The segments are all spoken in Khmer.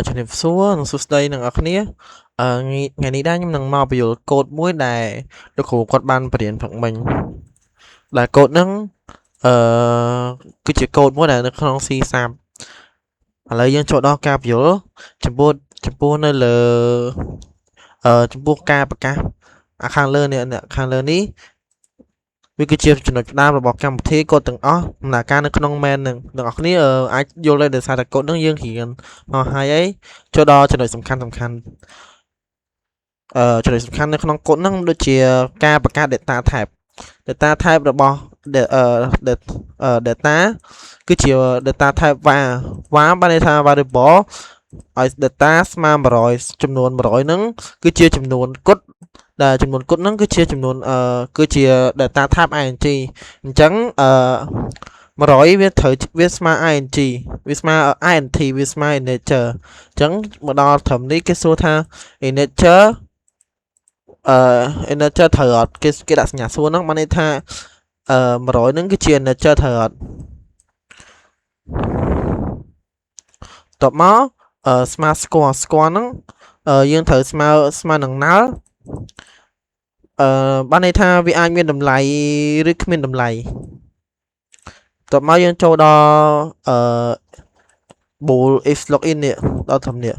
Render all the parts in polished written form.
ជំរាបសួរនិងសួស្តីអ្នកនរគ្នាថ្ងៃនេះដែរខ្ញុំនឹងមកបញ្យល់កូដមួយដែលលោកគ្រូគាត់បានបរៀនព្រឹកមិញដែលកូដហ្នឹងអឺគឺជាកូដមួយដែលនៅក្នុង C# ឥឡូវយើងចូលដល់ការបញ្យល់ចំពោះនៅលើចំពោះការប្រកាសខាងលើនេះវាគឺជាចំណុចផ្ដើមរបស់កម្មវិធីកូដទាំងអស់ដំណើរការនៅក្នុង main ហ្នឹងអ្នកនរគ្នាអាចយល់ដោយសារតែកូដហ្នឹងយើងរៀនមកហើយអីចូលដល់ចំណុចសំខាន់ចំណុចសំខាន់នៅក្នុងកូដហ្នឹងដូចជាការបង្កើត data type របស់ data គឺជា data type var បានន័យថា variable ឲ្យ data ស្មើ100ចំនួន100ហ្នឹងគឺជាចំនួនគត់ដែលចំនួនគត់ហ្នឹងគឺជាចំនួនគឺជា data type int អញ្ចឹង100វាស្មើ int វាស្មើ int វាស្មើ integer អញ្ចឹងមកដល់ត្រឹមនេះគេសួរថា integer integer ត្រូវអត់គេដាក់សញ្ញាសួរហ្នឹងបានន័យថា100ហ្នឹងគឺជា integer ត្រូវអត់តបមកស្មើស្គាល់ហ្នឹងយើងត្រូវស្មើនឹង null បានន័យថាវាអាចមានតម្លៃឬគ្មានតម្លៃតបមកយើងចូលដល់bool if login នេះដល់ត្រឹមនេះ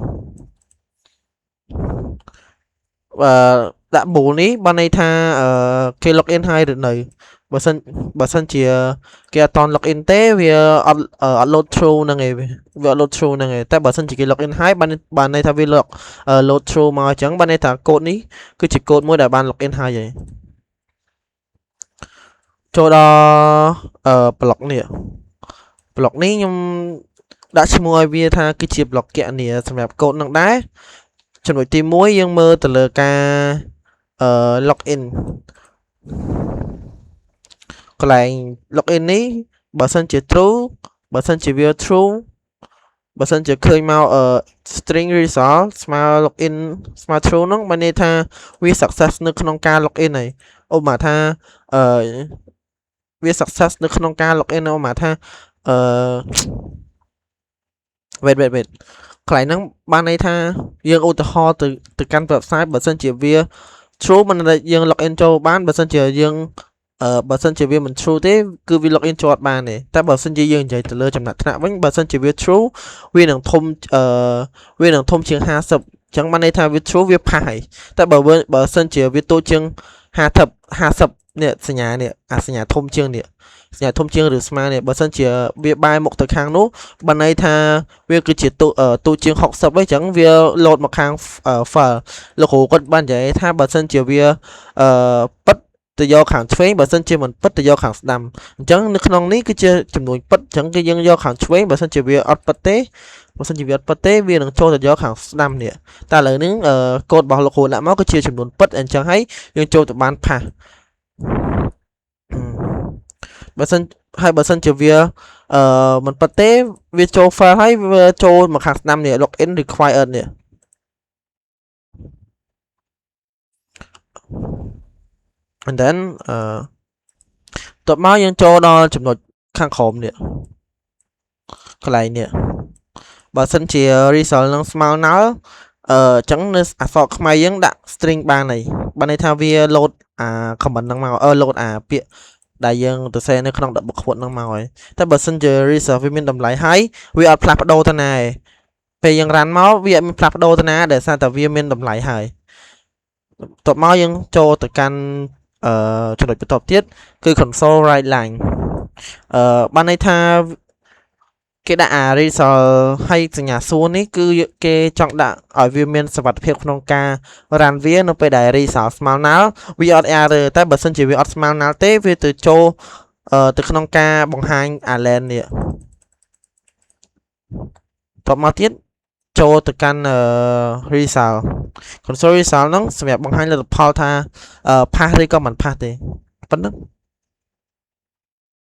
ដាក់ bool នេះបានន័យថាគេ login ហើយឬនៅបើសិនជាគេអត់តន់ login ទេវាអត់ load through ហ្នឹងឯងវាអត់ load through ហ្នឹងឯងតែបើសិនជាគេ login ហើយបានន័យថាវា load through មកអញ្ចឹងបានន័យថាកូដនេះគឺជាកូដមួយដែលបាន login ហើយឯងចូលដល់block នេះខ្ញុំដាក់ឈ្មោះឲ្យវាថាគឺជា block គណនាសម្រាប់កូដហ្នឹងដែរចំណុចទី1យើងមើលទៅលើការlogin កន្លែង login នេះបើសិនជា true បើសិនជាវា true បើសិនជាឃើញមកstring result ស្មើ login ស្មើ true ហ្នឹងបានន័យថាវា success នៅក្នុងការ login ហើយឧបមាថាវា success នៅក្នុងការ login ឧបមាថាwait កន្លែងហ្នឹងបានន័យថាយើងឧទាហរណ៍ទៅកាន់ website បើសិនជាវា true មិនដែលយើង login ចូលបានបើសិនជាយើងបើសិនជាវាមិន true ទេគឺវា login ចូលអត់បានទេតែបើសិនជាយើងនិយាយទៅលើចំណាត់ថ្នាក់វិញបើសិនជាវា true វានឹងធំជាង50អញ្ចឹងបានន័យថាវា true វាផាសហើយតែបើសិនជាវាតូចជាង50នេះសញ្ញាធំជាងនេះសញ្ញាធំជាងឬស្មើនេះបើសិនជាវាបែរមុខទៅខាងនោះបានន័យថាវាគឺជាទូជាង60អញ្ចឹងវា load មកខាង file លោកគ្រូគាត់បាននិយាយថាបើសិនជាវាពិតទៅយកខាងឆ្វេងបើសិនជាមិនពិតទៅយកខាងស្ដាំអញ្ចឹងនៅក្នុងនេះគឺជាចំនួនពិតអញ្ចឹងគឺយើងយកខាងឆ្វេងបើសិនជាវាអត់ពិតទេវានឹងចូលទៅយកខាងស្ដាំនេះតែឥឡូវនេះកូដរបស់លោកគ្រូដាក់មកគឺជាចំនួនពិតអញ្ចឹងហើយយើងចូលទៅបានផាសបើសិនជាវាមិនពិតទេវាចូល file ហើយវាចូលមកខាងស្ដាំនេះ login required នេះand then តបមកយើងចូលដល់ចំណុចខាងក្រោមនេះកន្លែងនេះបើសិនជា result នឹងស្មើ null អញ្ចឹងនៅអក្សរខ្មែរយើងដាក់ string បានហើយបានន័យថាវា load comment ហ្នឹងមកloadពាក្យដែលយើងទៅសេនៅក្នុង double quote ហ្នឹងមកហើយតែបើសិនជា result វាមានតម្លៃហើយវាអត់ផ្លាស់ប្ដូរទៅណាឯងពេលយើង run មកវាអត់មានផ្លាស់ប្ដូរទៅណាដែលសារតែវាមានតម្លៃហើយតបមកយើងចូលទៅកាន់ចំណុចបន្ទាប់ទៀតគឺ console write line បានន័យថាគេដាក់result ហើយសញ្ញាសួរនេះគឺគេចង់ដាក់ឲ្យវាមានសុវត្ថិភាពក្នុងការ run វានៅពេលដែល result ស្មើ null វាអត់ error តែបើសិនជាវាអត់ស្មើ null ទេវាទៅចូលទៅក្នុងការបង្ហាញ len នេះតបមកទៀតចូលទៅកាន់result console result ហ្នឹងសម្រាប់បង្ហាញលទ្ធផលថាផាសឬក៏មិនផាសទេប៉ុណ្ណឹង